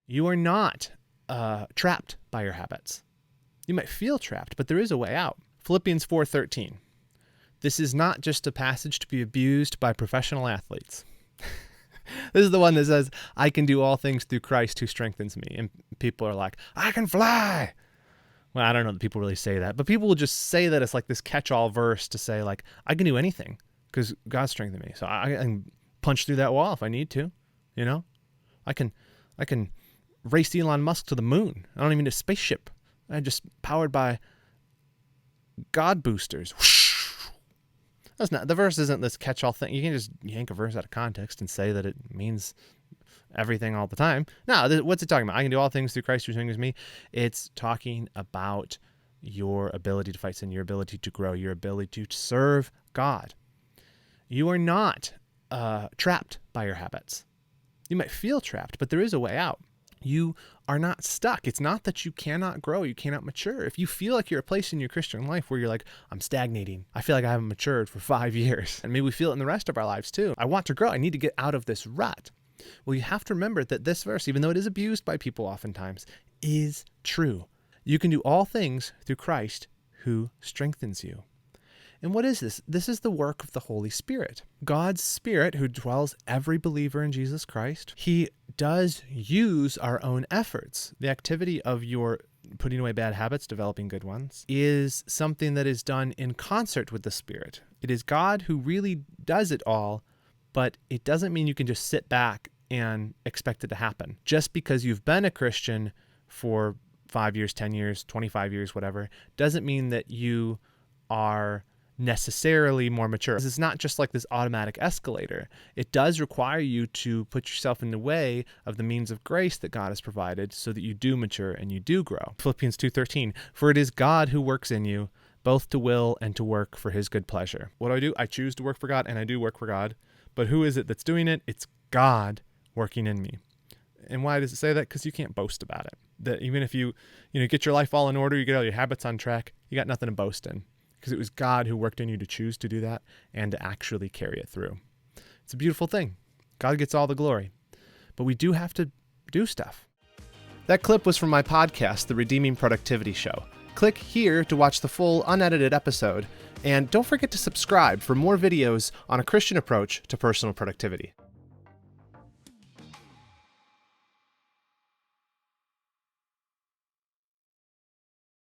You are not trapped by your habits. You might feel trapped, but there is a way out. Philippians 4:13. This is not just a passage to be abused by professional athletes. This is the one that says, I can do all things through Christ who strengthens me. And people are like, I can fly. Well, I don't know that people really say that, but people will just say that it's like this catch-all verse to say, like, I can do anything because God strengthened me. So I can punch through that wall if I need to, you know? I can race Elon Musk to the moon. I don't even need a spaceship. I'm just powered by God boosters. That's not, the verse isn't this catch-all thing. You can just yank a verse out of context and say that it means everything all the time. No, what's it talking about? I can do all things through Christ who strengthens me. It's talking about your ability to fight sin, your ability to grow, your ability to serve God. You are not trapped by your habits. You might feel trapped, but there is a way out. You are not stuck. It's not that you cannot grow, you cannot mature. If you feel like you're a place in your Christian life where you're like, I'm stagnating, I feel like I haven't matured for 5 years, and maybe we feel it in the rest of our lives too. I want to grow. I need to get out of this rut. Well, you have to remember that this verse, even though it is abused by people oftentimes, is true. You can do all things through Christ who strengthens you. And what is this? This is the work of the Holy Spirit. God's Spirit, who dwells every believer in Jesus Christ, he does use our own efforts. The activity of your putting away bad habits, developing good ones, is something that is done in concert with the Spirit. It is God who really does it all, but it doesn't mean you can just sit back and expect it to happen. Just because you've been a Christian for 5 years, 10 years, 25 years, whatever, doesn't mean that you are necessarily more mature. This is not just like this automatic escalator. It does require you to put yourself in the way of the means of grace that God has provided so that you do mature and you do grow. Philippians 2:13, for it is God who works in you, both to will and to work for his good pleasure. What do? I choose to work for God, and I do work for God. But who is it that's doing it? It's God working in me. And why does it say that? Because you can't boast about it. That even if you get your life all in order, you get all your habits on track, you got nothing to boast in. Because it was God who worked in you to choose to do that and to actually carry it through. It's a beautiful thing. God gets all the glory. But we do have to do stuff. That clip was from my podcast, The Redeeming Productivity Show. Click here to watch the full unedited episode. And don't forget to subscribe for more videos on a Christian approach to personal productivity.